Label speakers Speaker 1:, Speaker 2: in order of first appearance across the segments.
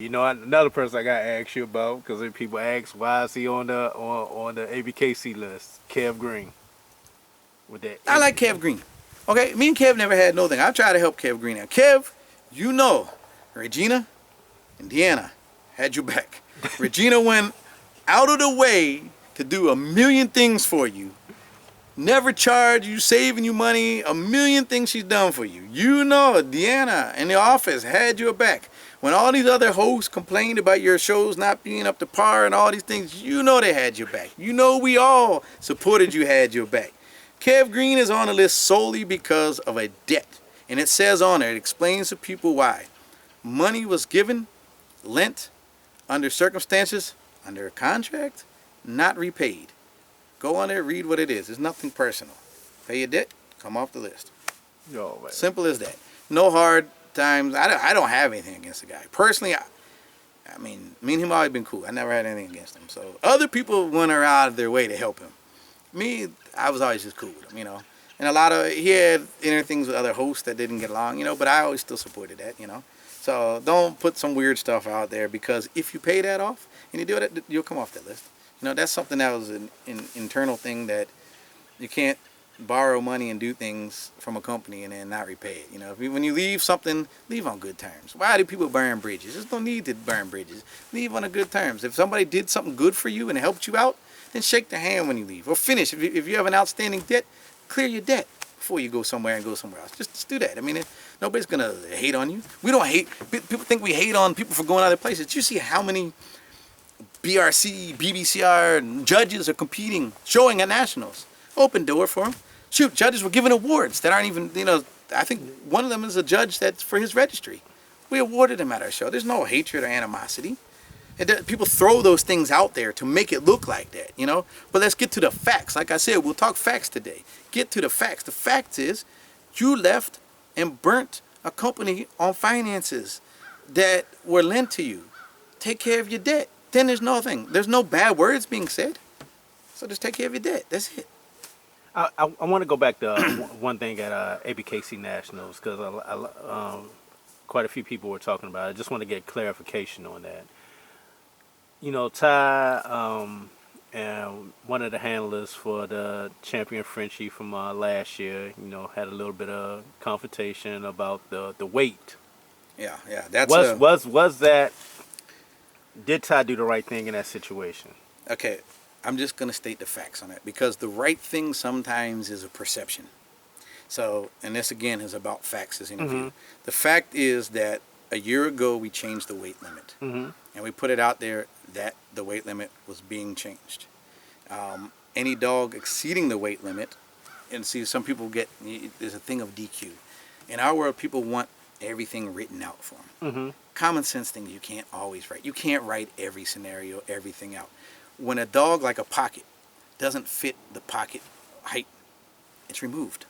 Speaker 1: You know, another person I got to ask you about because people ask why is he on the ABKC list? Kev Green with that
Speaker 2: I like Kev Green. Okay, me and Kev never had no thing. I try to help Kev Green out. Kev, you know, Regina and Deanna had your back. Regina went out of the way to do a million things for you. Never charge you, saving you money, a million things she's done for you. You know, Deanna in the office had your back. When all these other hosts complained about your shows not being up to par and all these things, you know they had your back. You know we all supported you, had your back. Kev Green is on the list solely because of a debt. And it says on there, it explains to people why. Money was given, lent, under circumstances, under a contract, not repaid. Go on there, read what it is. It's nothing personal. Pay your debt, come off the list.
Speaker 1: Yo, man.
Speaker 2: Simple as that. No hard times. I don't have anything against the guy. Personally, I mean, me and him always been cool. I never had anything against him. So other people went out of their way to help him. Me, I was always just cool with him, you know. And a lot of, he had inner things with other hosts that didn't get along, you know, but I always still supported that, you know. So don't put some weird stuff out there, because if you pay that off and you do it, you'll come off that list. You know, that's something that was an internal thing, that you can't borrow money and do things from a company and then not repay it. You know, when you leave something, leave on good terms. Why do people burn bridges? There's no need to burn bridges. Leave on a good terms. If somebody did something good for you and helped you out, then shake their hand when you leave. Or finish. If you have an outstanding debt, clear your debt before you go somewhere and go somewhere else. Just do that. I mean, nobody's going to hate on you. We don't hate. People think we hate on people for going other places. Did you see how many BRC, BBCR judges are competing, showing at Nationals? Open door for them. Shoot, judges were given awards that aren't even, you know, I think one of them is a judge that's for his registry. We awarded him at our show. There's no hatred or animosity. People throw those things out there to make it look like that, you know. But let's get to the facts. Like I said, we'll talk facts today. Get to the facts. The fact is, you left and burnt a company on finances that were lent to you. Take care of your debt. Then there's nothing. There's no bad words being said. So just take care of your debt. That's it.
Speaker 1: I want to go back to one thing at ABKC Nationals, because quite a few people were talking about it. I just want to get clarification on that. You know, Ty and one of the handlers for the champion Frenchie from last year, you know, had a little bit of confrontation about the weight.
Speaker 2: Yeah. That's
Speaker 1: was that, did Ty do the right thing in that situation?
Speaker 2: Okay. I'm just going to state the facts on it, because the right thing sometimes is a perception. So, and this again is about facts as interview. Mm-hmm. The fact is that a year ago we changed the weight limit. Mm-hmm. And we put it out there that the weight limit was being changed. Any dog exceeding the weight limit, and see, some people there's a thing of DQ. In our world, people want everything written out for them. Mm-hmm. Common sense thing you can't always write. You can't write every scenario, everything out. When a dog, like a pocket, doesn't fit the pocket height, it's removed.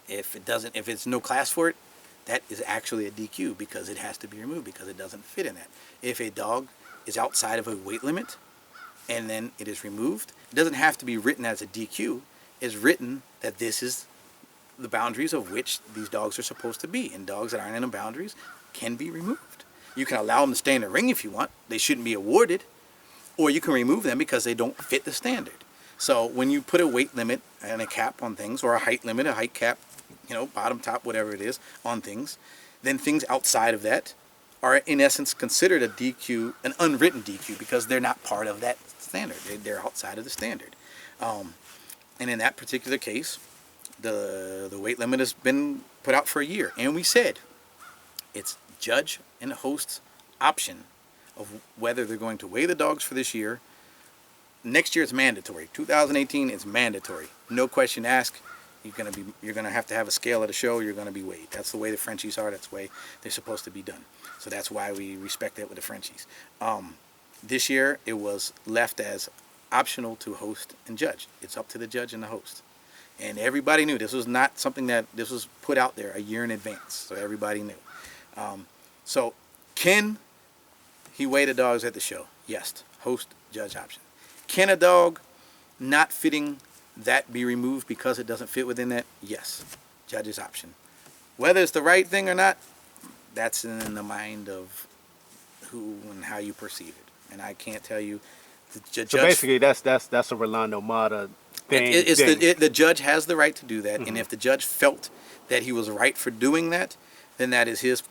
Speaker 2: If it's no class for it, that is actually a DQ, because it has to be removed because it doesn't fit in that. If a dog is outside of a weight limit and then it is removed, it doesn't have to be written as a DQ. It's written that this is the boundaries of which these dogs are supposed to be, and dogs that aren't in the boundaries can be removed. You can allow them to stay in the ring if you want. They shouldn't be awarded. Or you can remove them because they don't fit the standard. So when you put a weight limit and a cap on things, or a height limit, a height cap, you know, bottom, top, whatever it is, on things, then things outside of that are in essence considered a DQ, an unwritten DQ, because they're not part of that standard. They're outside of the standard. And in that particular case, the weight limit has been put out for a year. And we said it's judge and host's option of whether they're going to weigh the dogs for this year. Next year it's mandatory. 2018 it's mandatory. No question asked. You're gonna have to have a scale at a show. You're gonna be weighed. That's the way the Frenchies are. That's the way they're supposed to be done. So that's why we respect that with the Frenchies. This year it was left as optional to host and judge. It's up to the judge and the host. And everybody knew this was not something this was put out there a year in advance. So everybody knew. So can he weigh the dogs at the show? Yes. Host, judge option. Can a dog not fitting that be removed because it doesn't fit within that? Yes. Judge's option. Whether it's the right thing or not, that's in the mind of who and how you perceive it. And I can't tell you.
Speaker 1: So basically, that's a Rolando Mata thing.
Speaker 2: The judge has the right to do that,
Speaker 1: Mm-hmm.
Speaker 2: and if the judge felt that he was right for doing that, then that is his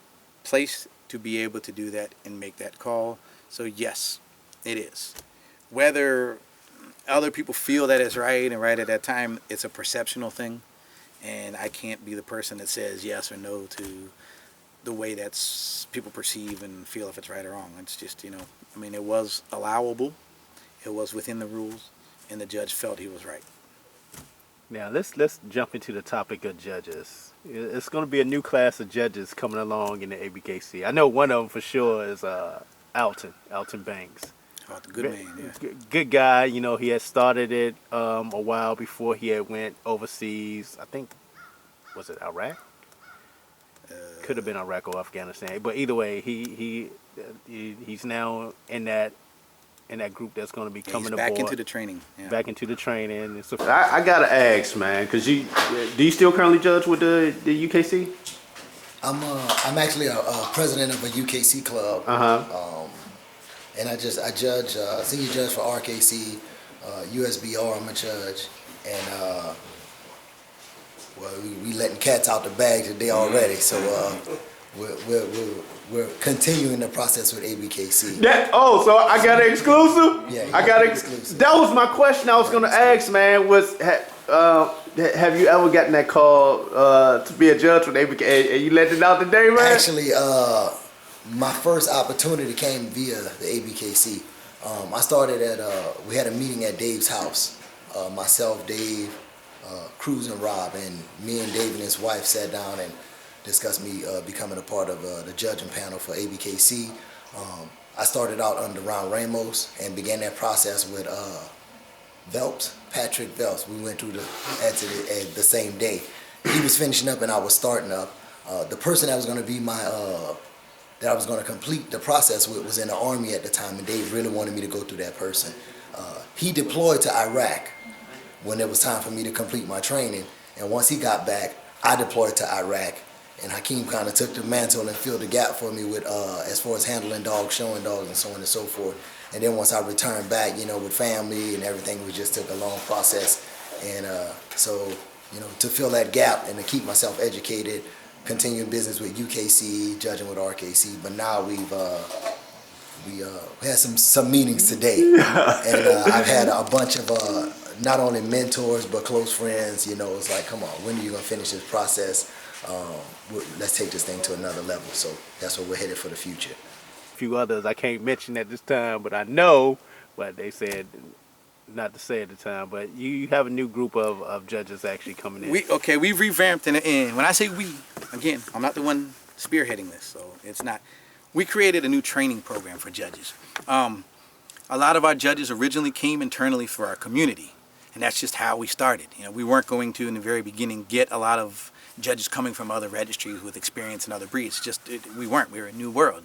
Speaker 2: place to be able to do that and make that call. So yes, it is. Whether other people feel that it's right and right at that time, it's a perceptional thing, and I can't be the person that says yes or no to the way that's people perceive and feel if it's right or wrong. It's just, I mean, it was allowable, it was within the rules, and the judge felt he was right.
Speaker 1: Now let's jump into the topic of judges. It's going to be a new class of judges coming along in the ABKC. I know one of them for sure is Alton Banks.
Speaker 2: Oh, the good man, yeah.
Speaker 1: Good guy. He had started it a while before he had went overseas. I think, was it Iraq? Could have been Iraq or Afghanistan. But either way, he's now in that group that's going to be coming aboard.
Speaker 2: Back into the training. Yeah.
Speaker 1: Back into the training. So I gotta ask, man, because do you still currently judge with the UKC?
Speaker 3: I'm actually a president of a UKC club. And I judge senior judge for RKC, USBR. I'm a judge, and we letting cats out the bag today already. So we're continuing the process with ABKC.
Speaker 1: So I got an exclusive.
Speaker 3: Yeah,
Speaker 1: I got
Speaker 3: exclusive.
Speaker 1: That was my question. I was gonna ask, man. Have you ever gotten that call to be a judge with ABKC? And you let it out today, man?
Speaker 3: Actually, my first opportunity came via the ABKC. I started we had a meeting at Dave's house. Myself, Dave, Cruz, and Rob, and me and Dave and his wife sat down and discussed me becoming a part of the judging panel for ABKC. I started out under Ron Ramos and began that process with Patrick Velps. We went through the same day. He was finishing up and I was starting up. The person that was going to be that I was going to complete the process with was in the Army at the time, and Dave really wanted me to go through that person. He deployed to Iraq when it was time for me to complete my training, and once he got back, I deployed to Iraq, and Hakeem kind of took the mantle and filled the gap for me with as far as handling dogs, showing dogs, and so on and so forth. And then once I returned back, with family and everything, we just took a long process, and so to fill that gap and to keep myself educated, continuing business with UKC, judging with RKC, but now we had some meetings today, and I've had a bunch of not only mentors but close friends. It's like, come on, when are you gonna finish this process? Let's take this thing to another level. So that's what we're headed for the future.
Speaker 1: A few others I can't mention at this time, but I know what they said. Not to say at the time, but you have a new group of judges actually coming in.
Speaker 2: We've revamped and when I say we, again, I'm not the one spearheading this, so it's not. We created a new training program for judges. A lot of our judges originally came internally for our community, and that's just how we started. We weren't going to, in the very beginning, get a lot of judges coming from other registries with experience in other breeds. We weren't. We were a new world,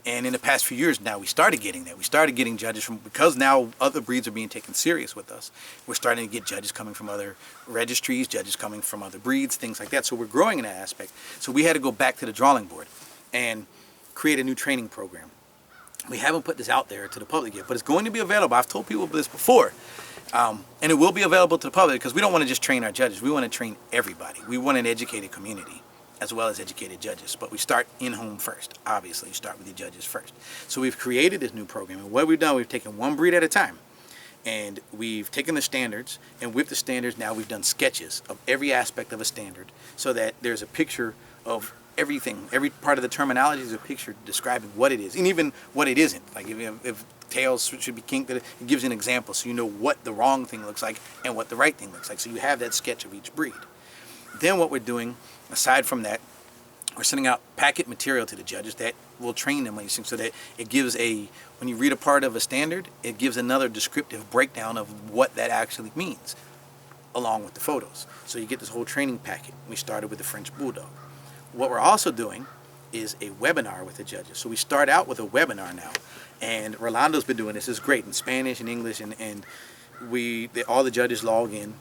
Speaker 2: And in the past few years now, we started getting that. We started getting judges because now other breeds are being taken serious with us. We're starting to get judges coming from other registries, judges coming from other breeds, things like that. So we're growing in that aspect. So we had to go back to the drawing board and create a new training program. We haven't put this out there to the public yet, but it's going to be available. I've told people this before. And it will be available to the public because we don't want to just train our judges. We want to train everybody. We want an educated community as well as educated judges. But we start in-home first. Obviously, you start with the judges first. So we've created this new program. And what we've done, we've taken one breed at a time. And we've taken the standards. And with the standards, now we've done sketches of every aspect of a standard so that there's a picture of everything. Every part of the terminology is a picture describing what it is and even what it isn't. Like if tails should be kinked, it gives you an example so you know what the wrong thing looks like and what the right thing looks like. So you have that sketch of each breed. Then what we're doing, aside from that, we're sending out packet material to the judges that will train them on these things so that it gives when you read a part of a standard, it gives another descriptive breakdown of what that actually means along with the photos. So you get this whole training packet. We started with the French Bulldog. What we're also doing is a webinar with the judges. So we start out with a webinar now. And Rolando's been doing this. It's great in Spanish and English. And all the judges log in.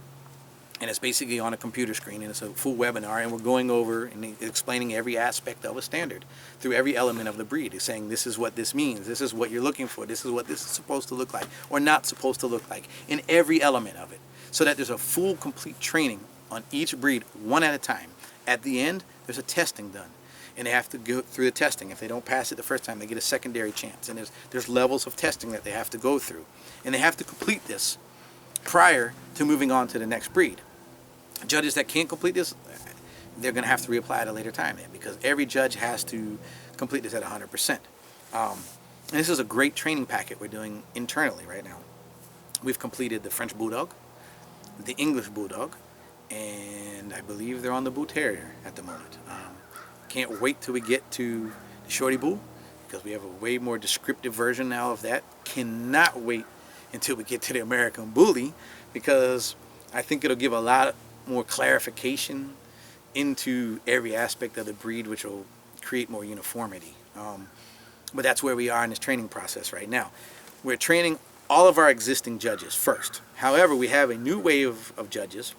Speaker 2: And it's basically on a computer screen, and it's a full webinar, and we're going over and explaining every aspect of a standard through every element of the breed. It's saying this is what this means, this is what you're looking for, this is what this is supposed to look like or not supposed to look like in every element of it, so that there's a full, complete training on each breed, one at a time. At the end, there's a testing done, and they have to go through the testing. If they don't pass it the first time, they get a secondary chance, and there's levels of testing that they have to go through, and they have to complete this prior to moving on to the next breed. Judges that can't complete this, they're going to have to reapply at a later time, because every judge has to complete this at 100%. And this is a great training packet we're doing internally right now. We've completed the French Bulldog, the English Bulldog, and I believe they're on the Bull Terrier at the moment. Can't wait till we get to the Shorty Bull, because we have a way more descriptive version now of that. Cannot wait until we get to the American Bully, because I think it'll give a lot more clarification into every aspect of the breed, which will create more uniformity. But that's where we are in this training process right now. We're training all of our existing judges first. However, we have a new wave of judges.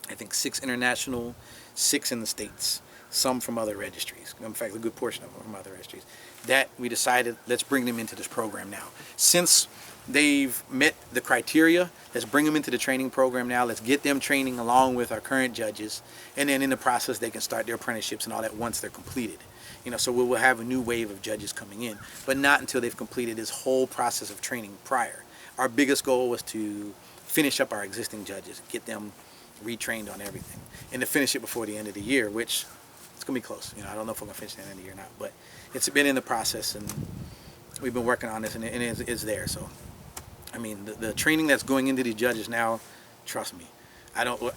Speaker 2: I think 6 international, 6 in the States, some from other registries. In fact, a good portion of them from other registries. That we decided, let's bring them into this program now. Since they've met the criteria, let's bring them into the training program now. Let's get them training along with our current judges, and then in the process they can start their apprenticeships and all that once they're completed. So we will have a new wave of judges coming in, but not until they've completed this whole process of training prior. Our biggest goal was to finish up our existing judges, get them retrained on everything, and to finish it before the end of the year, which it's gonna be close. I don't know if we're gonna finish at the end of the year or not, but it's been in the process, and we've been working on this, and it's there. So I mean, the training that's going into these judges now, trust me,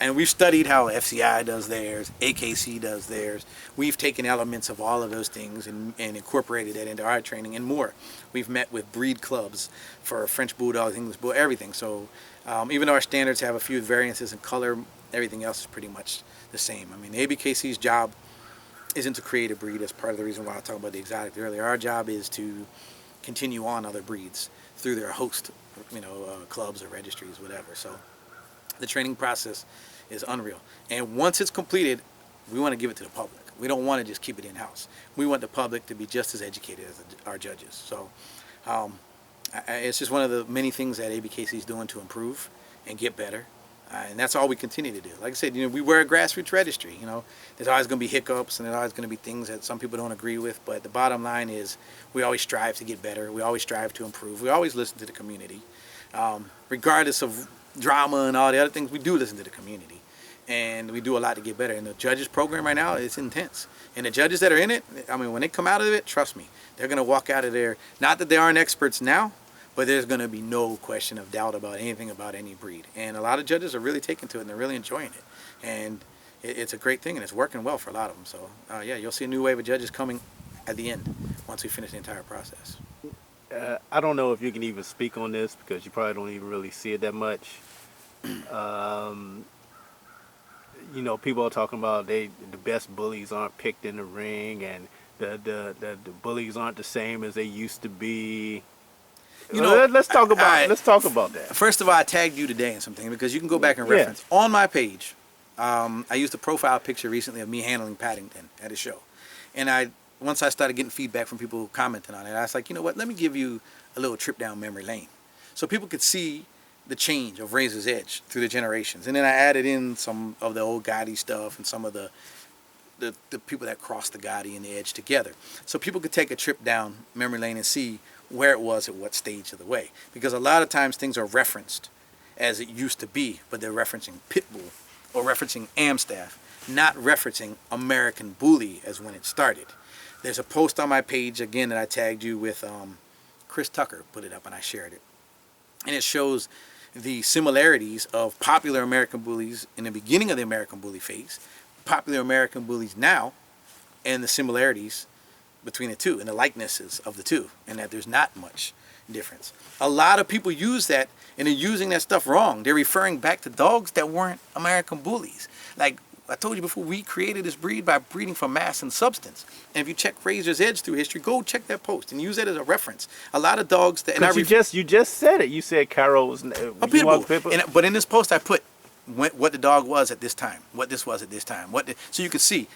Speaker 2: and we've studied how FCI does theirs, AKC does theirs. We've taken elements of all of those things and incorporated that into our training and more. We've met with breed clubs for French Bulldogs, English Bull, everything. So even though our standards have a few variances in color, everything else is pretty much the same. I mean, the ABKC's job isn't to create a breed. That's part of the reason why I talked about the exotic earlier. Our job is to continue on other breeds through their host, clubs or registries, whatever. So the training process is unreal. And once it's completed, we want to give it to the public. We don't want to just keep it in-house. We want the public to be just as educated as our judges. So it's just one of the many things that ABKC is doing to improve and get better. And that's all we continue to do. Like I said, we wear a grassroots registry. There's always going to be hiccups, and there's always going to be things that some people don't agree with. But the bottom line is, we always strive to get better. We always strive to improve. We always listen to the community, regardless of drama and all the other things. We do listen to the community, and we do a lot to get better. And the judges program right now is intense. And the judges that are in it, I mean, when they come out of it, trust me, they're going to walk out of there. Not that they aren't experts now, but there's going to be no question of doubt about anything about any breed. And a lot of judges are really taking to it, and they're really enjoying it. And it's a great thing, and it's working well for a lot of them. So, yeah, you'll see a new wave of judges coming at the end once we finish the entire process.
Speaker 1: I don't know if you can even speak on this, because you probably don't even really see it that much. People are talking about the best bullies aren't picked in the ring, and the bullies aren't the same as they used to be. Let's talk about that.
Speaker 2: First of all, I tagged you today in something, because you can go back and reference. On my page, I used a profile picture recently of me handling Paddington at a show. And once I started getting feedback from people commenting on it, I was like, you know what, let me give you a little trip down memory lane, so people could see the change of Razor's Edge through the generations. And then I added in some of the old Gotti stuff and some of the people that crossed the Gotti and the Edge together, so people could take a trip down memory lane and see where it was at what stage of the way. Because a lot of times things are referenced as it used to be, but they're referencing Pitbull or referencing Amstaff, not referencing American Bully as when it started. There's a post on my page, again, that I tagged you with. Chris Tucker put it up, and I shared it. And it shows the similarities of popular American Bullies in the beginning of the American Bully phase, popular American Bullies now, and the similarities between the two and the likenesses of the two, and that there's not much difference. A lot of people use that, and they're using that stuff wrong. They're referring back to dogs that weren't American Bullies. Like I told you before, we created this breed by breeding for mass and substance. And if you check Razor's Edge through history, go check that post and use that as a reference. A lot of dogs that, and
Speaker 1: you just said it. You said Carol was
Speaker 2: a Pitbull. But in this post, I put what the dog was at this time, what this was at this time, so you could see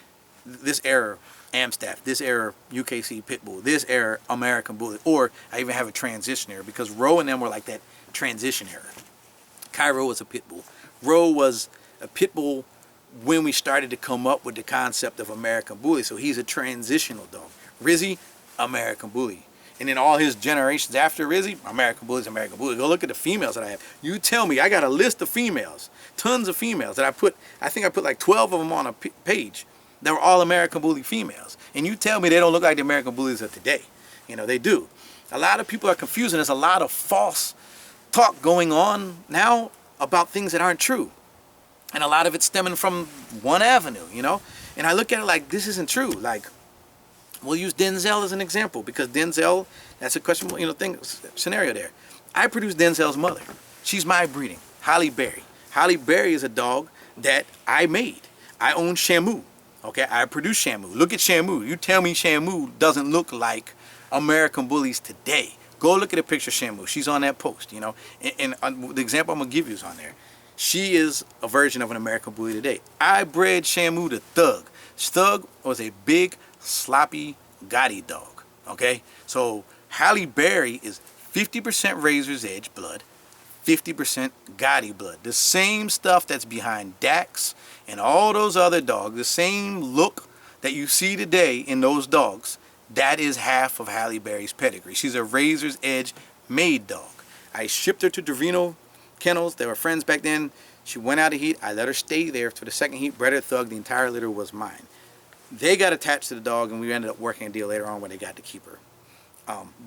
Speaker 2: this era Amstaff, this era UKC Pitbull, this era American Bully, or I even have a transition era because Roe and them were like that transition era. Cairo was a Pitbull. Roe was a Pitbull when we started to come up with the concept of American Bully, so he's a transitional dog. Rizzy, American Bully. And then all his generations after Rizzy, American Bullies, American Bullies. Go look at the females that I have. You tell me, I got a list of females, tons of females that I think I put like 12 of them on a page that were all American Bully females. And you tell me they don't look like the American Bullies of today. You know, they do. A lot of people are confused, and there's a lot of false talk going on now about things that aren't true. And a lot of it's stemming from one avenue, you know? And I look at it like, this isn't true. Like, we'll use Denzel as an example because Denzel, that's a questionable, scenario there. I produced Denzel's mother. She's my breeding, Holly Berry. Holly Berry is a dog that I made. I own Shamu. Okay, I produced Shamu. Look at Shamu. You tell me Shamu doesn't look like American Bullies today. Go look at a picture of Shamu. She's on that post, you know. And the example I'm going to give you is on there. She is a version of an American Bully today. I bred Shamu to Thug. Thug was a big, sloppy, Gotti dog. Okay? So Halle Berry is 50% Razor's Edge blood, 50% Gotti blood. The same stuff that's behind Dax and all those other dogs, the same look that you see today in those dogs, that is half of Halle Berry's pedigree. She's a Razor's Edge made dog. I shipped her to Dorino Kennels. They were friends back then. She went out of heat. I let her stay there for the second heat. Bred her Thug. The entire litter was mine. They got attached to the dog, and we ended up working a deal later on where they got to keep her.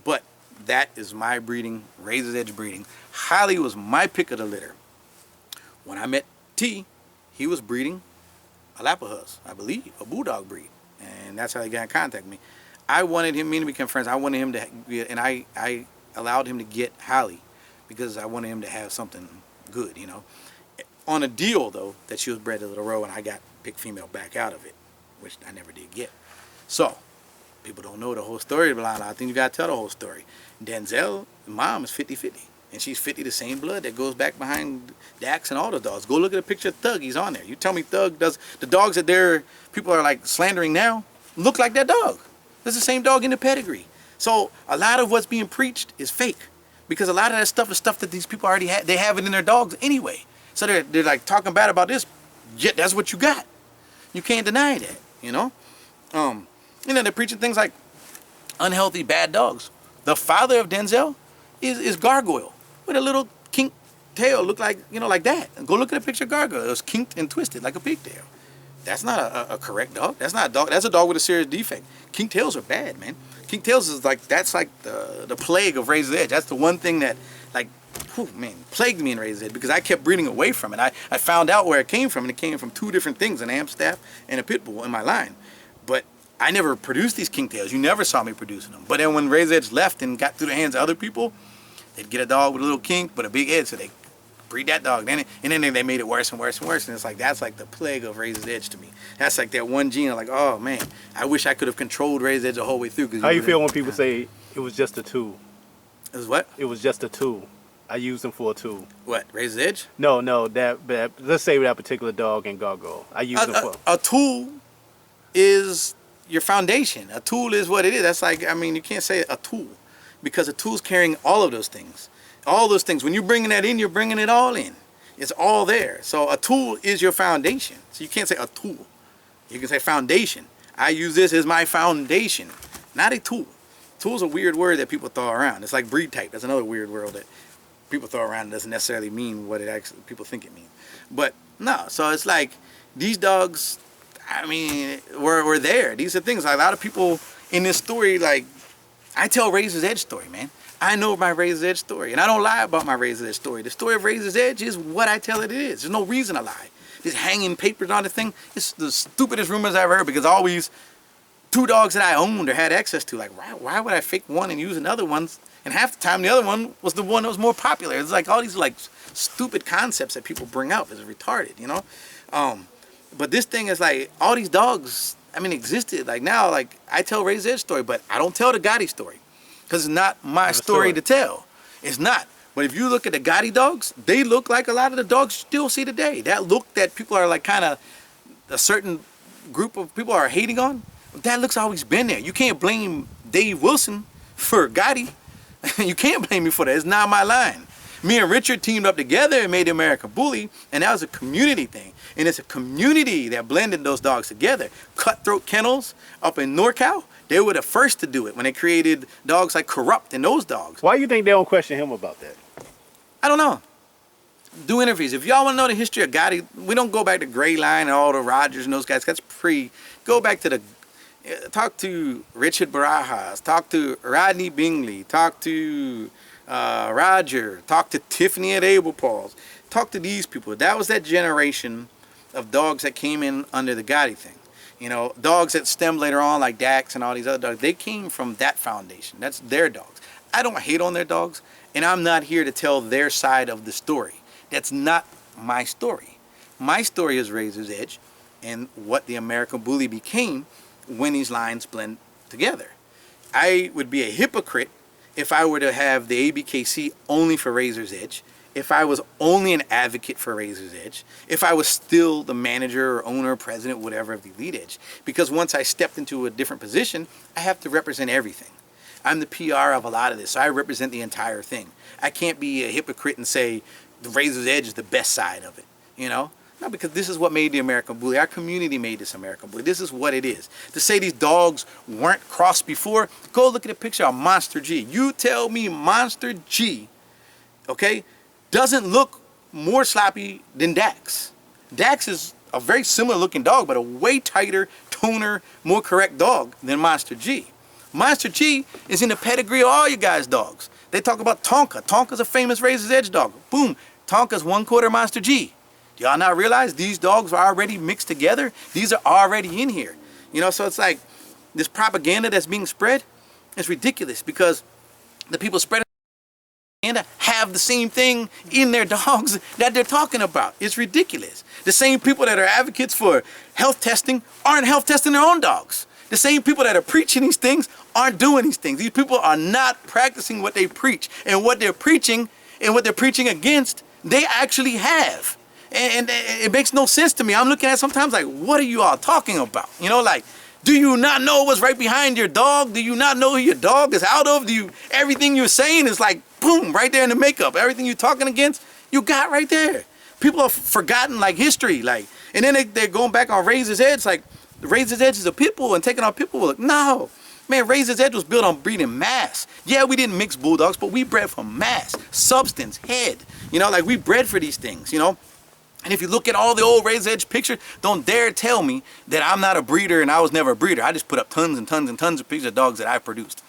Speaker 2: But that is my breeding, Razor's Edge breeding. Holly was my pick of the litter. When I met T, he was breeding a Lapahuz, I believe, a Bulldog breed. And that's how he got in contact with me. I wanted him, me to become friends. I wanted him to, and I allowed him to get Holly because I wanted him to have something good, you know. On a deal, though, that she was bred to Little Row, and I got pick female back out of it, which I never did get. So, people don't know the whole story. I think you got to tell the whole story. Denzel, mom is 50-50. And she's 50 the same blood that goes back behind Dax and all the dogs. Go look at a picture of Thug. He's on there. You tell me Thug does... The dogs that people are like slandering now look like that dog. That's the same dog in the pedigree. So a lot of what's being preached is fake. Because a lot of that stuff is stuff that these people already have. They have it in their dogs anyway. So they're like talking bad about this. Yet that's what you got. You can't deny that, you know? They're preaching things like unhealthy, bad dogs. The father of Denzel is Gargoyle with a little kinked tail, look like, like that. And go look at a picture of Gargoyle. It was kinked and twisted like a pigtail. That's not a correct dog. That's not a dog. That's a dog with a serious defect. Kinked tails are bad, man. Kinked tails is that's like the plague of Razor's Edge. That's the one thing that, plagued me in Razor's Edge because I kept breeding away from it. I found out where it came from, and it came from two different things, an Amstaff and a Pitbull in my line. But I never produced these kinked tails. You never saw me producing them. But then when Razor's Edge left and got through the hands of other people, they'd get a dog with a little kink but a big edge, so they breed that dog. And then they made it worse and worse and worse. And it's like, that's like the plague of Razor's Edge to me. That's like that one gene. I'm like, oh man, I wish I could have controlled Razor's Edge the whole way through.
Speaker 1: How you feel when people say it was just a tool?
Speaker 2: It was what?
Speaker 1: It was just a tool. I used them for a tool.
Speaker 2: What, Razor's Edge?
Speaker 1: No, that let's say that particular dog and Gargoyle. I used them for
Speaker 2: a tool is your foundation. A tool is what it is. That's like, you can't say a tool because a tool's carrying all of those things. All those things. When you're bringing that in, you're bringing it all in. It's all there. So a tool is your foundation. So you can't say a tool. You can say foundation. I use this as my foundation, not a tool. Tool's a weird word that people throw around. It's like breed type. That's another weird word that people throw around. It doesn't necessarily mean what it actually people think it means. But no, so it's like these dogs, we're there. These are things like a lot of people in this story, like I tell Razor's Edge story, man. I know my Razor's Edge story, and I don't lie about my Razor's Edge story. The story of Razor's Edge is what I tell it is. There's no reason to lie. Just hanging papers on the thing, it's the stupidest rumors I've ever heard because always two dogs that I owned or had access to, like why would I fake one and use another one? And half the time the other one was the one that was more popular. It's like all these like stupid concepts that people bring up is retarded, you know? But this thing is like all these dogs, existed. Like now, like I tell Razor's Edge story, but I don't tell the Gotti story. Because it's not my story to tell. It's not. But if you look at the Gotti dogs, they look like a lot of the dogs you still see today. That look that people are like kind of a certain group of people are hating on, that look's always been there. You can't blame Dave Wilson for Gotti. You can't blame me for that. It's not my line. Me and Richard teamed up together and made the American Bully, and that was a community thing. And it's a community that blended those dogs together. Cutthroat Kennels up in NorCal, they were the first to do it when they created dogs like Corrupt and those dogs.
Speaker 1: Why do you think they don't question him about that?
Speaker 2: I don't know. Do interviews. If y'all want to know the history of Gotti, we don't go back to Gray Line and all the Rogers and those guys. That's go back to talk to Richard Barajas, talk to Rodney Bingley, talk to Roger, talk to Tiffany at Abel Paul's, talk to these people. That was that generation of dogs that came in under the Gotti thing. You know, dogs that stemmed later on like Dax and all these other dogs, they came from that foundation. That's their dogs. I don't hate on their dogs, and I'm not here to tell their side of the story. That's not my story. My story is Razor's Edge and what the American Bully became when these lines blend together. I would be a hypocrite if I were to have the ABKC only for Razor's Edge, if I was only an advocate for Razor's Edge, if I was still the manager or owner, president, whatever of the Elite Edge. Because once I stepped into a different position, I have to represent everything. I'm the PR of a lot of this, so I represent the entire thing. I can't be a hypocrite and say the Razor's Edge is the best side of it, you know? No, because this is what made the American Bully. Our community made this American Bully. This is what it is. To say these dogs weren't crossed before, go look at a picture of Monster G. You tell me Monster G, okay, doesn't look more sloppy than Dax. Dax is a very similar looking dog, but a way tighter, toner, more correct dog than Monster G. Monster G is in the pedigree of all you guys' dogs. They talk about Tonka. Tonka's a famous Razor's Edge dog. Boom, Tonka's 1/4 Monster G. Do y'all not realize these dogs are already mixed together? These are already in here. You know, so it's like this propaganda that's being spread is ridiculous because the people spreading propaganda have the same thing in their dogs that they're talking about. It's ridiculous. The same people that are advocates for health testing aren't health testing their own dogs. The same people that are preaching these things aren't doing these things. These people are not practicing what they preach. And what they're preaching and what they're preaching against, they actually have. And it makes no sense to me. I'm looking at sometimes like, what are you all talking about? You know, like, do you not know what's right behind your dog? Do you not know who your dog is out of? Everything you're saying is like, boom, right there in the makeup. Everything you're talking against, you got right there. People have forgotten like history, like, and then they're going back on Razor's Edge, like, Razor's Edge is a pit bull and taking on pit bull. Like, no, man, Razor's Edge was built on breeding mass. Yeah, we didn't mix bulldogs, but we bred for mass, substance, head. You know, like we bred for these things, you know. And if you look at all the old Razor's Edge pictures, don't dare tell me that I'm not a breeder and I was never a breeder. I just put up tons and tons and tons of pictures of dogs that I produced.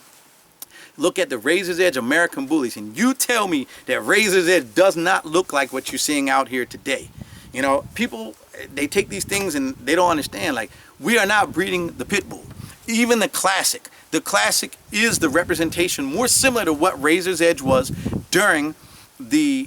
Speaker 2: Look at the Razor's Edge American Bullies and you tell me that Razor's Edge does not look like what you're seeing out here today. You know, people, they take these things and they don't understand. Like, we are not breeding the pit bull. Even the classic. The classic is the representation more similar to what Razor's Edge was during the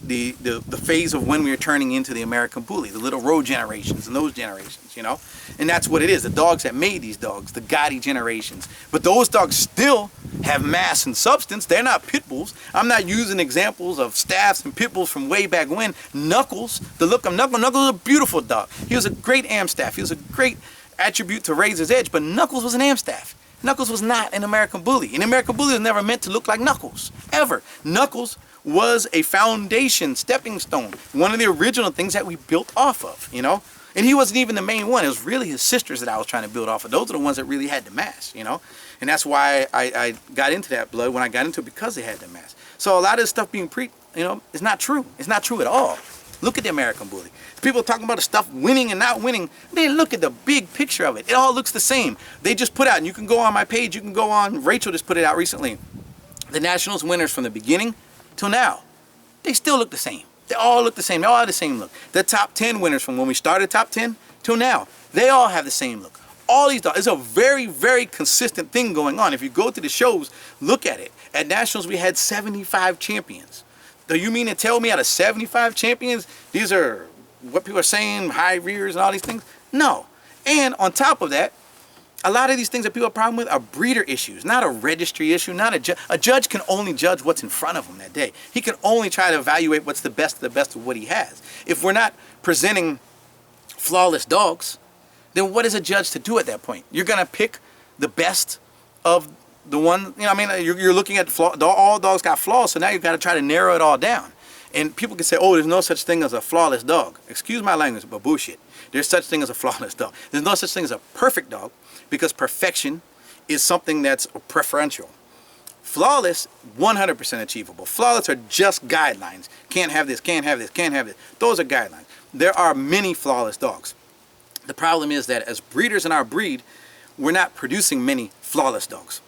Speaker 2: phase of when we were turning into the American Bully, the little road generations and those generations, you know? And that's what it is, the dogs that made these dogs, the Gotti generations. But those dogs still have mass and substance. They're not pit bulls. I'm not using examples of staffs and pit bulls from way back when. Knuckles, the look of Knuckles was a beautiful dog. He was a great Amstaff. He was a great attribute to Razor's Edge, but Knuckles was an Amstaff. Knuckles was not an American Bully. An American Bully was never meant to look like Knuckles, ever. Knuckles was a foundation, stepping stone, one of the original things that we built off of, you know? And he wasn't even the main one. It was really his sisters that I was trying to build off of. Those are the ones that really had the mass, you know? And that's why I got into that blood when I got into it, because they had the mass. So a lot of this stuff being preached, you know, is not true. It's not true at all. Look at the American Bully. People talking about the stuff winning and not winning. They look at the big picture of it. It all looks the same. They just put out, and you can go on my page, you can go on, Rachel just put it out recently. The Nationals winners from the beginning till now, they still look the same. They all look the same. They all have the same look. The top 10 winners from when we started top 10 till now, they all have the same look. All these dogs, it's a very, very consistent thing going on. If you go to the shows, look at it. At Nationals, we had 75 champions. Do you mean to tell me out of 75 champions, these are what people are saying, high rears and all these things? No. And on top of that, A lot of these things that people have a problem with are breeder issues, not a registry issue, not a judge. A judge can only judge what's in front of him that day. He can only try to evaluate what's the best of what he has. If we're not presenting flawless dogs, then what is a judge to do at that point? You're going to pick the best of the one, you know, I mean, you're looking at all dogs got flaws, so now you've got to try to narrow it all down. And people can say, oh, there's no such thing as a flawless dog. Excuse my language, but bullshit. There's such thing as a flawless dog. There's no such thing as a perfect dog, because perfection is something that's preferential. Flawless, 100% achievable. Flawless are just guidelines. Can't have this, can't have this, can't have this. Those are guidelines. There are many flawless dogs. The problem is that as breeders in our breed, we're not producing many flawless dogs.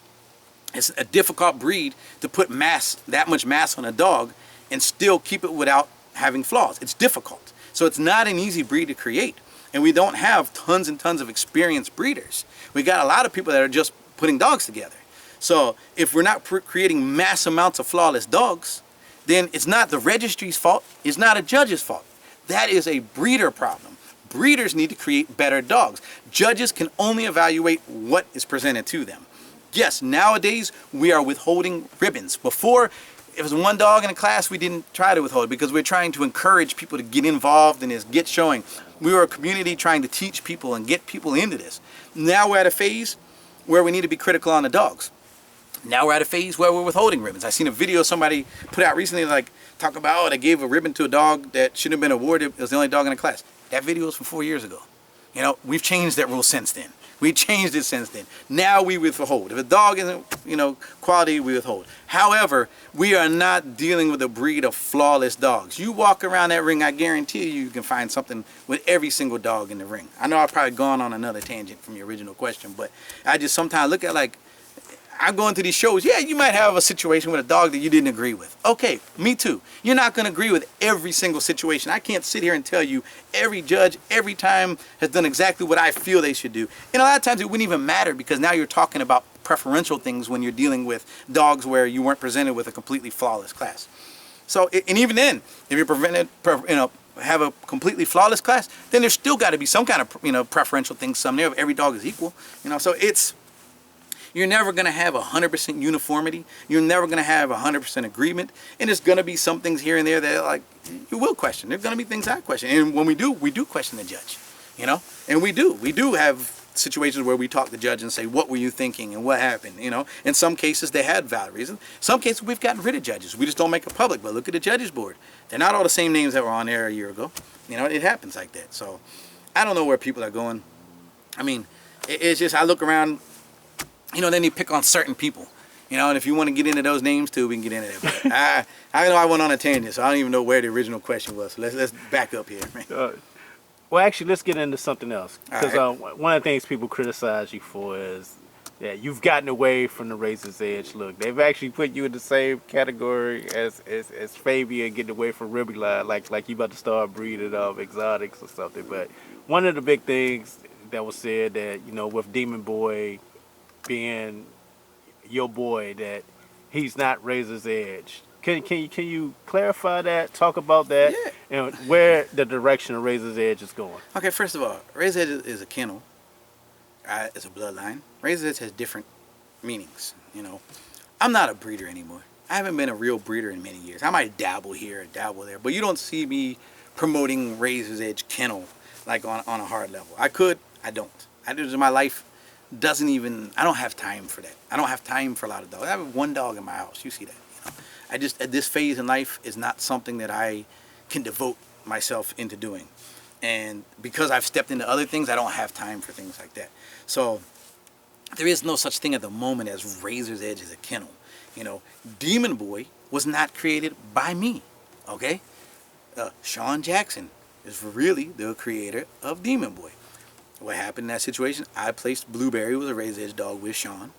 Speaker 2: It's a difficult breed to put that much mass on a dog and still keep it without having flaws. It's difficult. So it's not an easy breed to create. And we don't have tons and tons of experienced breeders. We got a lot of people that are just putting dogs together. So if we're not creating mass amounts of flawless dogs, then it's not the registry's fault. It's not a judge's fault. That is a breeder problem. Breeders need to create better dogs. Judges can only evaluate what is presented to them. Yes, nowadays we are withholding ribbons. Before, if it was one dog in a class, we didn't try to withhold because we're trying to encourage people to get involved in this, get showing. We were a community trying to teach people and get people into this. Now we're at a phase where we need to be critical on the dogs. Now we're at a phase where we're withholding ribbons. I seen a video somebody put out recently, like, talk about, oh, they gave a ribbon to a dog that shouldn't have been awarded. It was the only dog in the class. That video was from 4 years ago. You know, we've changed that rule since then. We changed it since then. Now we withhold. If a dog isn't, you know, quality, we withhold. However, we are not dealing with a breed of flawless dogs. You walk around that ring, I guarantee you can find something with every single dog in the ring. I know I've probably gone on another tangent from your original question, but I just sometimes look at, like, I'm going to these shows. Yeah, you might have a situation with a dog that you didn't agree with. Okay, me too. You're not going to agree with every single situation. I can't sit here and tell you every judge every time has done exactly what I feel they should do. And a lot of times it wouldn't even matter because now you're talking about preferential things when you're dealing with dogs where you weren't presented with a completely flawless class. So, and even then, if you're have a completely flawless class, then there's still got to be some kind of, preferential things. Some there, every dog is equal. So you're never going to have 100% uniformity. You're never going to have 100% agreement. And there's going to be some things here and there that, like, you will question. There's going to be things I question. And when we do question the judge, And we do have situations where we talk to the judge and say, what were you thinking and what happened, In some cases, they had valid reasons. Some cases, we've gotten rid of judges. We just don't make it public. But look at the judges board. They're not all the same names that were on there a year ago. It happens like that. So I don't know where people are going. I mean, it's just, I look around, then you pick on certain people, and if you want to get into those names too, we can get into that. But I know I went on a tangent, so I don't even know where the original question was. So let's back up here, man.
Speaker 1: Well, actually, let's get into something else. Because
Speaker 2: right.
Speaker 1: One of the things people criticize you for is that you've gotten away from the razor's edge look. They've actually put you in the same category as Fabian, getting away from Ribby Line, like you about to start breeding exotics or something. But one of the big things that was said that, with Demon Boy being your boy, that he's not razor's edge. Can you clarify that? Talk about that,
Speaker 2: yeah.
Speaker 1: And where the direction of razor's edge is going.
Speaker 2: Okay, first of all, razor's edge is a kennel. It's a bloodline. Razor's edge has different meanings. I'm not a breeder anymore. I haven't been a real breeder in many years. I might dabble here or dabble there, but you don't see me promoting razor's edge kennel like on a hard level. I could, I don't. I do this in my life. I don't have time for that. I don't have time for a lot of dogs. I have one dog in my house. You see that. I just, at this phase in life, is not something that I can devote myself into doing. And because I've stepped into other things, I don't have time for things like that. So there is no such thing at the moment as razor's edge as a kennel. Demon Boy was not created by me. Okay? Sean Jackson is really the creator of Demon Boy. What happened in that situation, I placed Blueberry was a razor edge dog with Sean,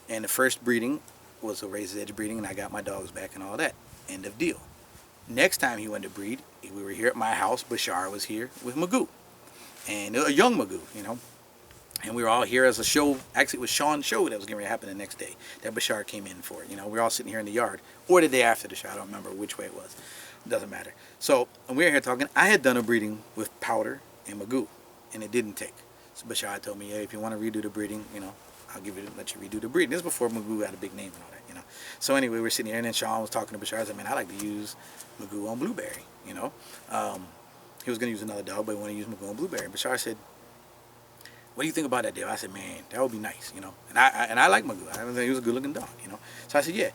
Speaker 2: and the first breeding was a razor edge breeding, and I got my dogs back and all that. End of deal. Next time he went to breed, we were here at my house. Bashar was here with Magoo, and a young Magoo, and we were all here as a show. Actually, it was Sean's show that was going to happen the next day that Bashar came in for. We were all sitting here in the yard, or the day after the show. I don't remember which way it was. Doesn't matter. So when we were here talking, I had done a breeding with Powder and Magoo, and it didn't take. So Bashar told me, yeah, if you want to redo the breeding, I'll let you redo the breeding. This is before Magoo had a big name and all that. So anyway, we're sitting here, and then Sean was talking to Bashar. I said, man, I like to use Magoo on Blueberry. He was going to use another dog, but he wanted to use Magoo on Blueberry. Bashar said, what do you think about that deal? I said, man, that would be nice, And I like Magoo. I think he was a good-looking dog, So I said, yeah,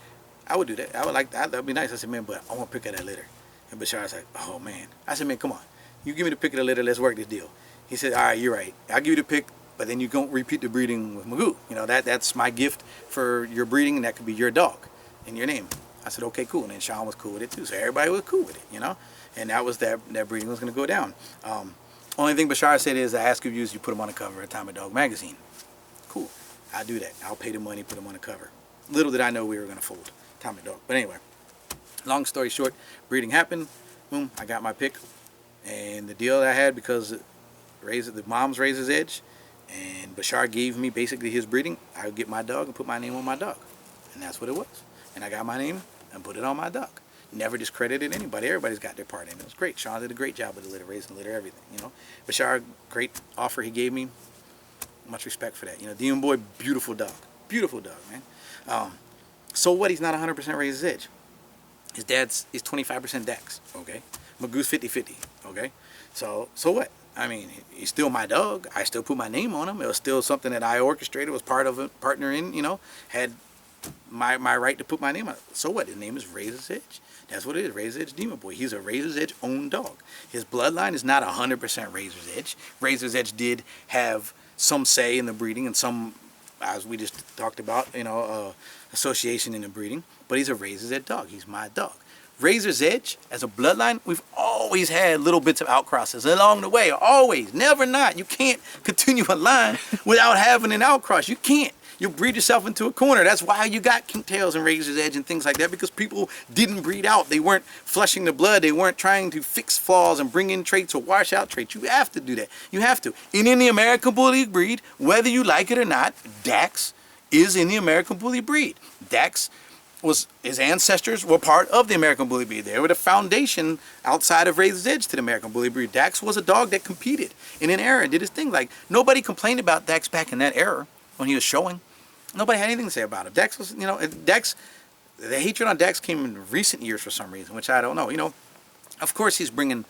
Speaker 2: I would do that. I would like that. That would be nice. I said, man, but I want to pick up that litter. And Bashar was like, oh, man. I said, man, come on. You give me the pick of the litter. Let's work this deal. He said, all right, you're right. I'll give you the pick, but then you don't repeat the breeding with Magoo. That's my gift for your breeding, and that could be your dog in your name. I said, okay, cool. And then Sean was cool with it, too. So everybody was cool with it, And that was that breeding was going to go down. Only thing Bashar said is, I ask of you is you put them on the cover of Time of Dog magazine. Cool. I'll do that. I'll pay the money, put them on the cover. Little did I know we were going to fold Time of Dog. But anyway, long story short, breeding happened. Boom, I got my pick. And the deal that I had, because the mom's Razor's Edge, and Bashar gave me basically his breeding, I would get my dog and put my name on my dog. And that's what it was. And I got my name and put it on my dog. Never discredited anybody. Everybody's got their part in it. It was great. Sean did a great job with the litter, raising the litter, everything, Bashar, great offer he gave me. Much respect for that. Demon Boy, beautiful dog. Beautiful dog, man. So what? He's not 100% Razor's Edge. His dad's is 25% Dax, okay? Magoo's 50-50, okay? So what? I mean, he's still my dog. I still put my name on him. It was still something that I orchestrated, was part of it, partner in, had my right to put my name on it. So what? His name is Razor's Edge. That's what it is, Razor's Edge Demon Boy. He's a Razor's Edge owned dog. His bloodline is not 100% Razor's Edge. Razor's Edge did have some say in the breeding and some, as we just talked about, association in the breeding. But he's a Razor's Edge dog. He's my dog. Razor's Edge, as a bloodline, we've always had little bits of outcrosses along the way. Always. Never not. You can't continue a line without having an outcross. You can't. You'll breed yourself into a corner. That's why you got Kink Tails and Razor's Edge and things like that, because people didn't breed out. They weren't flushing the blood. They weren't trying to fix flaws and bring in traits or wash out traits. You have to do that. You have to. And in the American Bully breed, whether you like it or not, Dax is in the American Bully breed. Dax his ancestors were part of the American Bully breed. They were the foundation outside of Razor's Edge to the American Bully breed. Dax was a dog that competed in an era and did his thing. Like, nobody complained about Dax back in that era when he was showing. Nobody had anything to say about him. Dax was, Dax, the hatred on Dax came in recent years for some reason, which I don't know. Of course he's bringing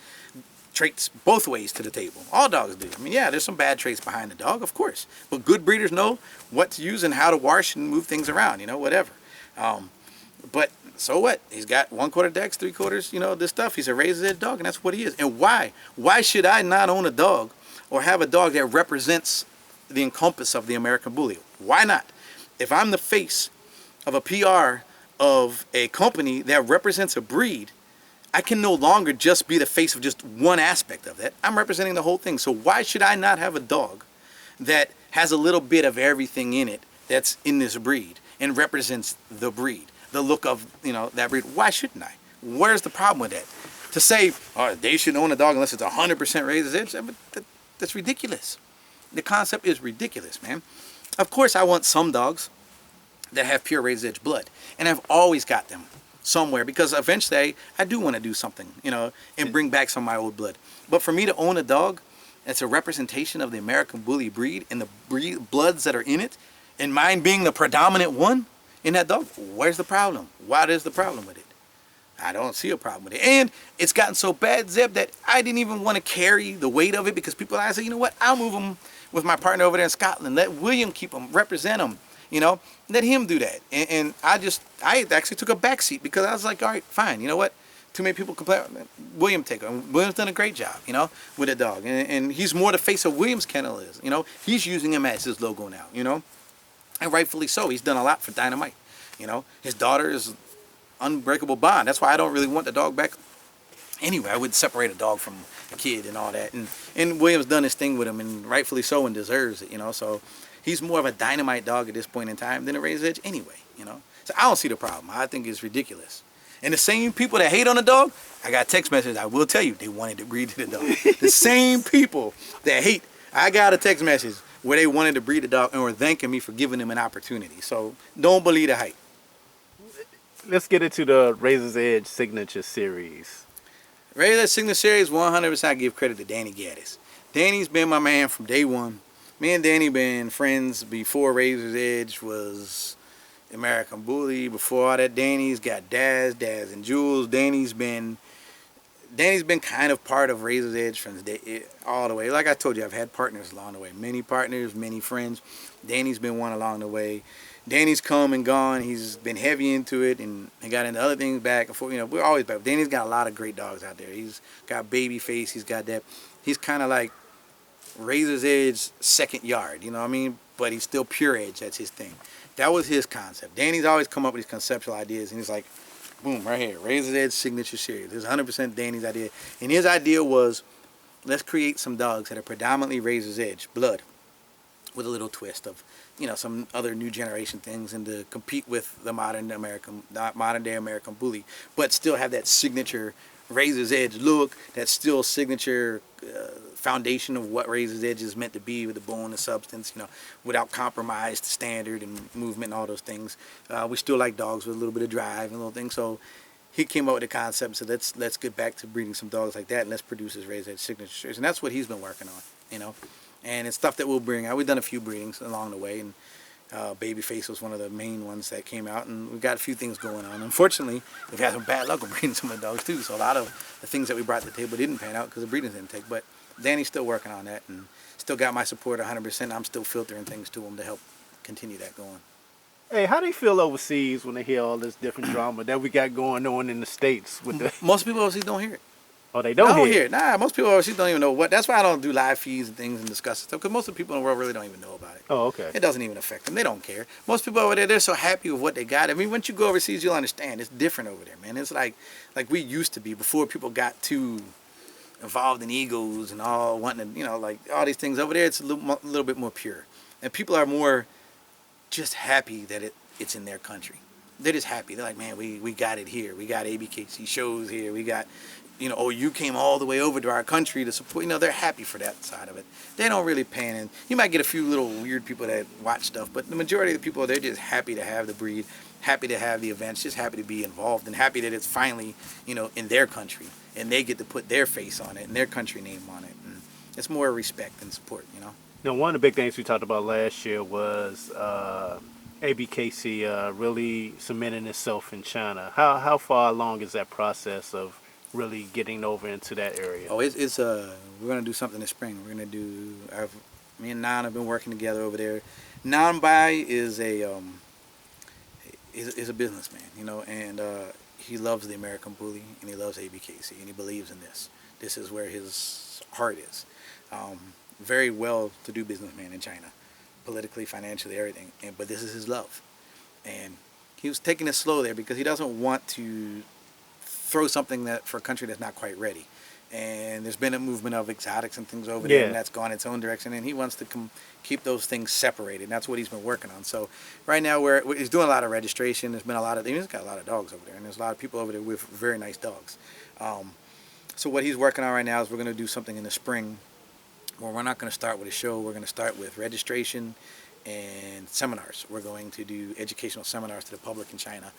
Speaker 2: traits both ways to the table. All dogs do. I mean, yeah, there's some bad traits behind the dog, of course. But good breeders know what to use and how to wash and move things around, whatever. But so what? He's got 1/4 Dax, 3/4, this stuff. He's a Razor's Edge dog, and that's what he is. And why? Why should I not own a dog or have a dog that represents the encompass of the American Bully? Why not? If I'm the face of a PR of a company that represents a breed, I can no longer just be the face of just one aspect of that. I'm representing the whole thing. So why should I not have a dog that has a little bit of everything in it that's in this breed and represents the breed, the look of, that breed? Why shouldn't I? Where's the problem with that? To say, oh, they should own a dog unless it's 100% Razor's Edge, that's ridiculous. The concept is ridiculous, man. Of course, I want some dogs that have pure Razor's Edge blood, and I've always got them somewhere, because eventually I do want to do something, and bring back some of my old blood. But for me to own a dog that's a representation of the American Bully breed and the bloods that are in it, and mine being the predominant one in that dog, where's the problem? What is the problem with it? I don't see a problem with it. And it's gotten so bad, Zeb, that I didn't even want to carry the weight of it, because people, I say, you know what, I'll move them with my partner over there in Scotland. Let William keep them, represent them, let him do that. And I actually took a back seat, because I was like, all right, fine, you know what? Too many people complain. William take him. William's done a great job, with a dog. And he's more the face of William's kennel is, He's using him as his logo now, And rightfully so. He's done a lot for Dynamite, His daughter is unbreakable bond. That's why I don't really want the dog back. Anyway, I would separate a dog from a kid and all that. And William's done his thing with him, and rightfully so, and deserves it, So he's more of a Dynamite dog at this point in time than a Razor's Edge anyway, So I don't see the problem. I think it's ridiculous. And the same people that hate on the dog, I got text messages, I will tell you, they wanted to breed the dog. The same people that hate, I got a text message where they wanted to breed the dog and were thanking me for giving them an opportunity. So don't believe the hype.
Speaker 1: Let's get into the Razor's Edge Signature Series.
Speaker 2: Razor's Edge Signature Series, 100% I give credit to Danny Gaddis. Danny's been my man from day one. Me and Danny been friends before Razor's Edge was American Bully. Before all that, Danny's got Daz and Jules. Danny's been kind of part of Razor's Edge from the day, all the way. Like I told you, I've had partners along the way. Many partners, many friends. Danny's been one along the way. Danny's come and gone. He's been heavy into it, and he got into other things back and forth. You know, we're always back. Danny's got a lot of great dogs out there. He's got Babyface. He's got that. He's kind of like Razor's Edge second yard, you know what I mean? But he's still pure edge. That's his thing. That was his concept. Danny's always come up with these conceptual ideas, and he's like, boom, right here, Razor's Edge signature series. This is 100% Danny's idea. And his idea was, let's create some dogs that are predominantly Razor's Edge, blood, with a little twist of, you know, some other new generation things, and to compete with the modern day American Bully, but still have that signature Razor's Edge look, that still signature foundation of what Razor's Edge is meant to be, with the bone and substance, you know, without compromise to standard and movement and all those things. We still like dogs with a little bit of drive and little things. So he came up with the concept and said, let's get back to breeding some dogs like that, and let's produce his Razor's Edge signature series. And that's what he's been working on, you know. And it's stuff that we'll bring out. We've done a few breedings along the way, and Babyface was one of the main ones that came out, and we've got a few things going on. Unfortunately, we've had some bad luck with breeding some of the dogs too, so a lot of the things that we brought to the table didn't pan out because the breeding didn't take. But Danny's still working on that, and still got my support 100%. I'm still filtering things to him to help continue that going.
Speaker 1: Hey, how do they feel overseas when they hear all this different drama that we got going on in the States with the?
Speaker 2: Most people overseas don't hear it.
Speaker 1: Oh, they don't hear it.
Speaker 2: Nah, most people overseas don't even know what. That's why I don't do live feeds and things and discuss stuff, because most of the people in the world really don't even know about it.
Speaker 1: Oh, okay.
Speaker 2: It doesn't even affect them. They don't care. Most people over there, they're so happy with what they got. I mean, once you go overseas, you'll understand. It's different over there, man. It's like we used to be before people got too involved in egos and all wanting to, you know, like all these things. Over there, it's a little bit more pure. And people are more just happy that it's in their country. They're just happy. They're like, man, we got it here. We got ABKC shows here. We got, you know, oh, you came all the way over to our country to support. You know, they're happy for that side of it. They don't really pan in. You might get a few little weird people that watch stuff, but the majority of the people, they're just happy to have the breed, happy to have the events, just happy to be involved, and happy that it's finally, you know, in their country, and they get to put their face on it and their country name on it. And it's more respect and support, you know.
Speaker 1: Now, one of the big things we talked about last year was ABKC really cementing itself in China. How far along is that process of really getting over into that area?
Speaker 2: Oh, it's we're gonna do something this spring. We're gonna do. Me and Nan have been working together over there. Nan Bai is a businessman, you know, and he loves the American Bully, and he loves ABKC, and he believes in this. This is where his heart is. Very well-to-do businessman in China, politically, financially, everything. But this is his love, and he was taking it slow there because he doesn't want to throw something that for a country that's not quite ready. And there's been a movement of exotics and things over there, and that's gone its own direction. And he wants to keep those things separated. And that's what he's been working on. So right now he's doing a lot of registration. There's been a lot of, he's got a lot of dogs over there, and there's a lot of people over there with very nice dogs. So what he's working on right now is we're going to do something in the spring where we're not going to start with a show. We're going to start with registration and seminars. We're going to do educational seminars to the public in China,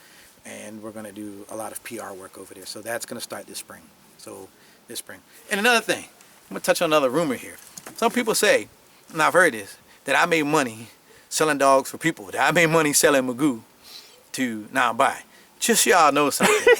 Speaker 2: and we're going to do a lot of PR work over there. So that's going to start this spring. So this spring. And another thing, I'm going to touch on another rumor here. Some people say, and I've heard this, that I made money selling dogs for people, that I made money selling Magoo to Nan Bai. Just so y'all know something.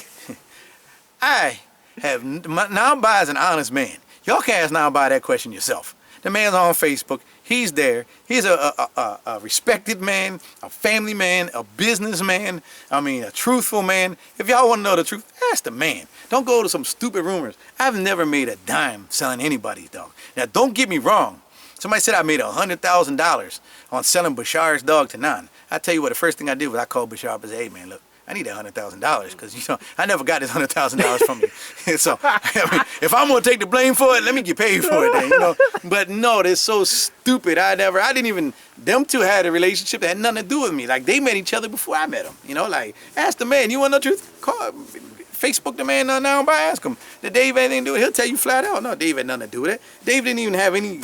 Speaker 2: Nan Bai is an honest man. Y'all can ask Nan Bai that question yourself. The man's on Facebook. He's there. He's a respected man, a family man, a businessman. I mean, a truthful man. If y'all want to know the truth, ask the man. Don't go to some stupid rumors. I've never made a dime selling anybody's dog. Now, don't get me wrong. Somebody said I made $100,000 on selling Bashar's dog to Nan. I tell you what, the first thing I did was I called Bashar up and said, hey, man, look, I need that $100,000 because, you know, I never got this $100,000 from you. So, I mean, if I'm going to take the blame for it, let me get paid for it then, you know. But no, they're so stupid. Them two had a relationship that had nothing to do with me. Like, they met each other before I met them, you know. Like, ask the man, you want to know the truth? Call, Facebook the man now by, ask him. Did Dave have anything to do with it? He'll tell you flat out. No, Dave had nothing to do with it. Dave didn't even have any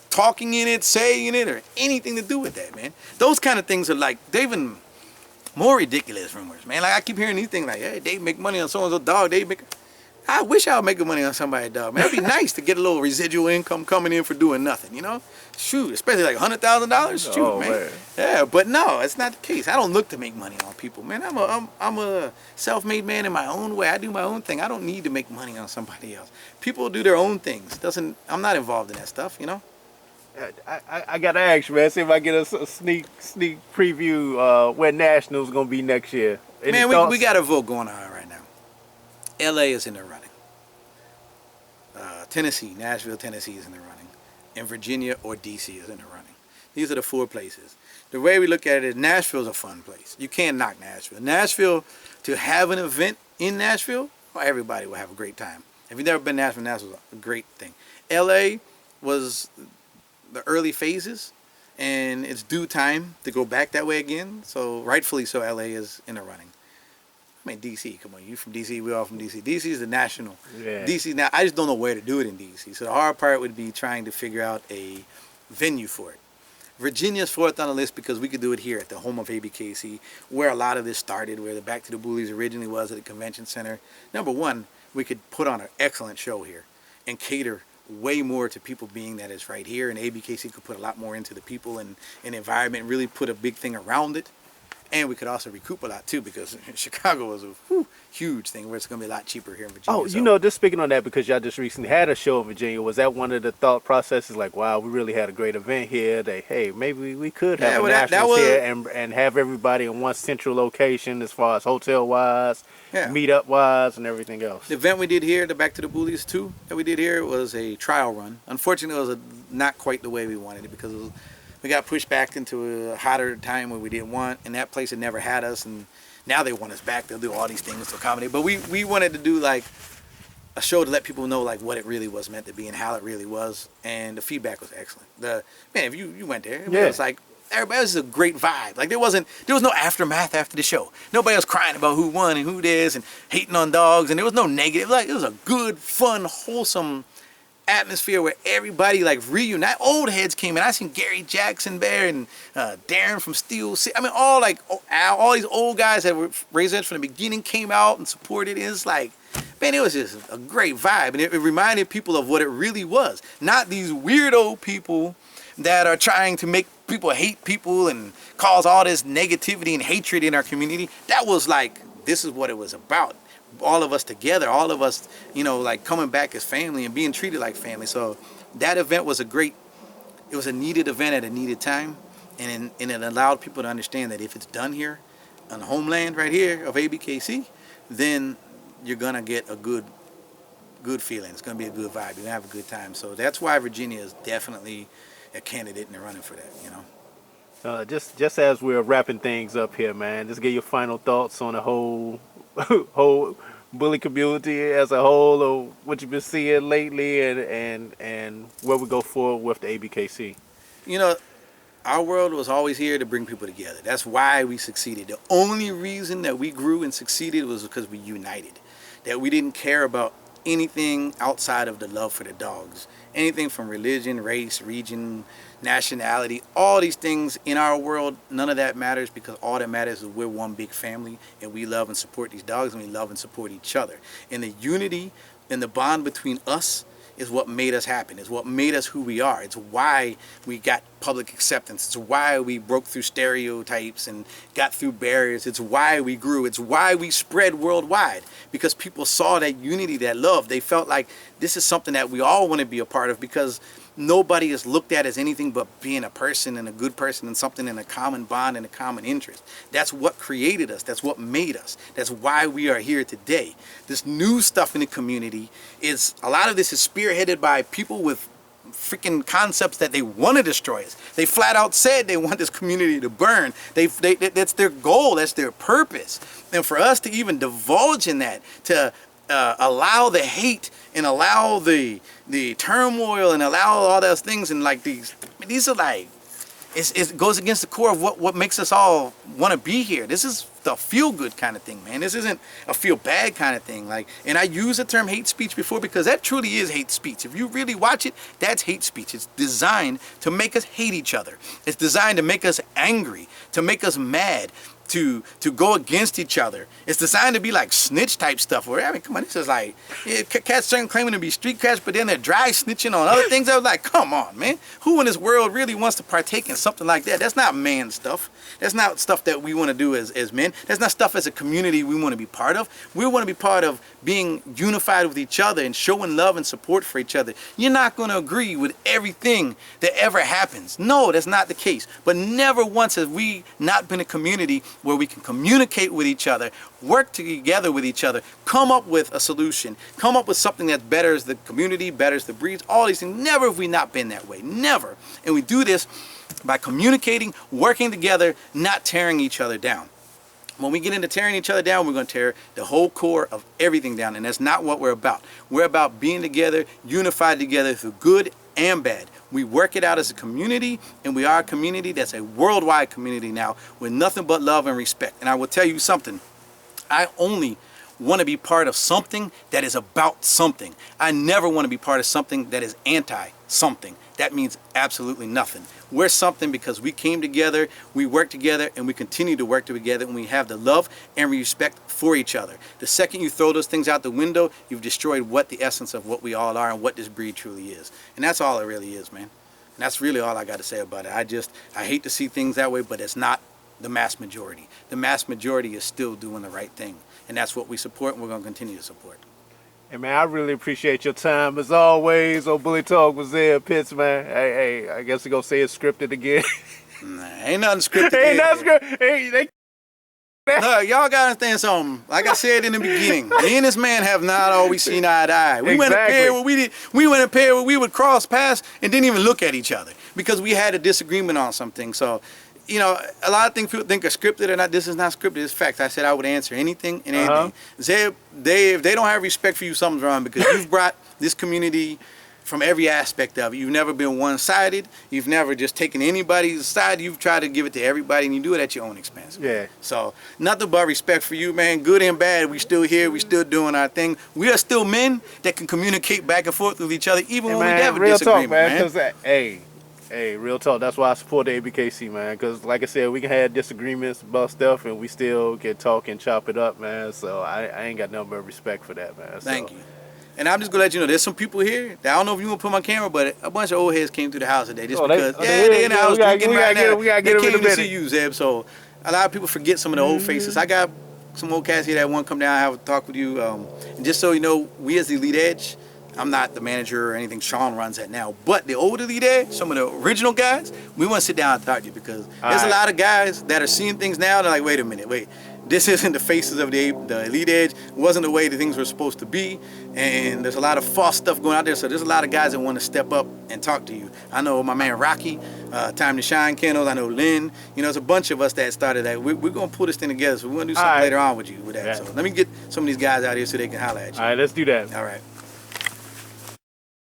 Speaker 2: talking in it, saying it, or anything to do with that, man. Those kind of things are like, they're even more ridiculous rumors, man. Like, I keep hearing these things like, hey, Dave make money on so-and-so dog. Dave make... I wish I was making money on somebody's dog. Man, it'd be nice to get a little residual income coming in for doing nothing, you know? Shoot, especially like $100,000. Shoot,
Speaker 1: Oh,
Speaker 2: man.
Speaker 1: man.
Speaker 2: Yeah, but no, it's not the case. I don't look to make money on people, man. I'm a self-made man in my own way. I do my own thing. I don't need to make money on somebody else. People do their own things. I'm not involved in that stuff, you know?
Speaker 1: I gotta ask you, man. See if I get a sneak preview where Nationals gonna be next year. Any
Speaker 2: Man,
Speaker 1: thoughts?
Speaker 2: we got a vote going on right now. L.A. is in the running. Tennessee, Nashville, Tennessee is in the running. And Virginia or D.C. is in the running. These are the 4 places. The way we look at it is Nashville's a fun place. You can't knock Nashville. Nashville, to have an event in Nashville, well, everybody will have a great time. If you've never been to Nashville, Nashville's a great thing. L.A. was the early phases, and it's due time to go back that way again. So rightfully so, L.A. is in the running. I mean, D.C., come on, you from D.C., we all from D.C. D.C. is the national.
Speaker 1: Yeah.
Speaker 2: D.C. now, I just don't know where to do it in D.C. So the hard part would be trying to figure out a venue for it. Virginia's 4th on the list because we could do it here at the home of ABKC, where a lot of this started, where the Back to the Bullies originally was at the convention center. Number one, we could put on an excellent show here and cater way more to people being that it's right here, and ABKC could put a lot more into the people and environment, and really put a big thing around it. And we could also recoup a lot too, because Chicago was a huge thing where it's going to be a lot cheaper here in Virginia.
Speaker 1: Oh, you know, just speaking on that, because y'all just recently had a show in Virginia, was that one of the thought processes? Like, wow, we really had a great event here. That, hey, maybe we could have a Nationals here and have everybody in one central location as far as hotel-wise, meetup-wise, and everything else.
Speaker 2: The event we did here, the Back to the Bullies 2 that we did here, was a trial run. Unfortunately, it was not quite the way we wanted it, because we got pushed back into a hotter time where we didn't want, and that place had never had us, and now they want us back. They'll do all these things to accommodate. But we wanted to do like a show to let people know like what it really was meant to be and how it really was, and the feedback was excellent. Man, if you went there, it was like everybody, it was a great vibe. Like there was no aftermath after the show. Nobody was crying about who won and who this and hating on dogs, and there was no negative. Like it was a good, fun, wholesome atmosphere where everybody like reunite. Old heads came in. I seen Gary Jackson there and Darren from Steel City. I mean, all these old guys that were raised from the beginning came out and supported it. It's like, man, it was just a great vibe, and it reminded people of what it really was. Not these weirdo people that are trying to make people hate people and cause all this negativity and hatred in our community. That was like, this is what it was about. All of us together, all of us, you know, like coming back as family and being treated like family. So that event was it was a needed event at a needed time, and it allowed people to understand that if it's done here on the homeland right here of ABKC, then you're gonna get a good feeling. It's gonna be a good vibe. You're gonna have a good time. So that's why Virginia is definitely a candidate in the running for that, you know.
Speaker 1: Just as we're wrapping things up here, man, just get your final thoughts on the whole bully community as a whole, or what you've been seeing lately, and where we go forward with the ABKC.
Speaker 2: You know, our world was always here to bring people together. That's why we succeeded. The only reason that we grew and succeeded was because we united. That we didn't care about anything outside of the love for the dogs. Anything from religion, race, region, nationality, all these things in our world, none of that matters, because all that matters is we're one big family, and we love and support these dogs, and we love and support each other. And the unity and the bond between us is what made us happen. It's what made us who we are. It's why we got public acceptance. It's why we broke through stereotypes and got through barriers. It's why we grew. It's why we spread worldwide, because people saw that unity, that love. They felt like this is something that we all want to be a part of, because nobody is looked at as anything but being a person and a good person and something in a common bond and a common interest. That's what created us. That's what made us. That's why we are here today. This new stuff in the community is, a lot of this is spearheaded by people with freaking concepts that they want to destroy us. They flat out said they want this community to burn. That's their goal. That's their purpose. And for us to even divulge in that, to allow the hate and allow the turmoil and allow all those things, and like these are like, it goes against the core of what makes us all want to be here. This is the feel-good kind of thing, man. This isn't a feel-bad kind of thing. Like, and I used the term hate speech before, because that truly is hate speech. If you really watch it, that's hate speech. It's designed to make us hate each other. It's designed to make us angry, to make us mad. to go against each other. It's designed to be like snitch type stuff. Where I mean, come on, this is like cats claiming to be street cats, but then they're dry snitching on other things. I was like, come on, man, who in this world really wants to partake in something like that? That's not man stuff. That's not stuff that we want to do as men. That's not stuff as a community we want to be part of. We want to be part of being unified with each other and showing love and support for each other. You're not going to agree with everything that ever happens. No, that's not the case. But never once have we not been a community where we can communicate with each other, work together with each other, come up with a solution, come up with something that betters the community, betters the breeds, all these things. Never have we not been that way. Never. And we do this by communicating, working together, not tearing each other down. When we get into tearing each other down, we're going to tear the whole core of everything down, and that's not what we're about. We're about being together, unified together through good and bad. We work it out as a community, and we are a community that's a worldwide community now with nothing but love and respect. And I will tell you something. I only want to be part of something that is about something. I never want to be part of something that is anti-something. That means absolutely nothing. We're something because we came together, we work together, and we continue to work together, and we have the love and respect for each other. The second you throw those things out the window, you've destroyed what the essence of what we all are and what this breed truly is. And that's all it really is, man. And that's really all I got to say about it. I hate to see things that way, but it's not the mass majority. The mass majority is still doing the right thing. And that's what we support, and we're going to continue to support.
Speaker 1: Hey, man, I really appreciate your time. As always, old Bully Talk was there, Pitts, man. Hey, I guess we're going to say it's scripted again.
Speaker 2: Nah, ain't nothing scripted.
Speaker 1: Ain't nothing scripted. Hey,
Speaker 2: no, y'all got to understand something. Like I said in the beginning, me and this man have not always seen eye to eye. We went a pair where we went a pair where we would cross paths and didn't even look at each other because we had a disagreement on something. So, you know, a lot of things people think are scripted or not. This is not scripted. It's facts. I said I would answer anything and anything. If they don't have respect for you, something's wrong because you've brought this community from every aspect of it. You've never been one-sided. You've never just taken anybody's side. You've tried to give it to everybody, and you do it at your own expense.
Speaker 1: Yeah.
Speaker 2: So nothing but respect for you, man. Good and bad. We still here. We still doing our thing. We are still men that can communicate back and forth with each other, even when we have a disagreement, man.
Speaker 1: Hey, real talk. That's why I support the ABKC, man. Because, like I said, we can have disagreements about stuff, and we still can talk and chop it up, man. So I ain't got nothing but respect for that, man.
Speaker 2: Thank you. And I'm just gonna let you know, there's some people here that I don't know if you want to put my camera, but a bunch of old heads came through the house today just because they in the house drinking right now. They came to see you, Zeb. So a lot of people forget some of the old faces. I got some old cats here that want to come down and have a talk with you. And just so you know, we as the Elite Edge, I'm not the manager or anything. Sean runs that now. But the old Elite Edge, some of the original guys, we want to sit down and talk to you because there's a lot of guys that are seeing things now. They're like, wait a minute, this isn't the faces of the Elite Edge. It wasn't the way the things were supposed to be. And there's a lot of false stuff going out there. So there's a lot of guys that want to step up and talk to you. I know my man Rocky, Time to Shine Kennels. I know Lynn. You know, there's a bunch of us that started that. We're going to pull this thing together. So we're going to do something later on with you with that. So let me get some of these guys out here so they can holler at you.
Speaker 1: All right, let's do that.
Speaker 2: All right.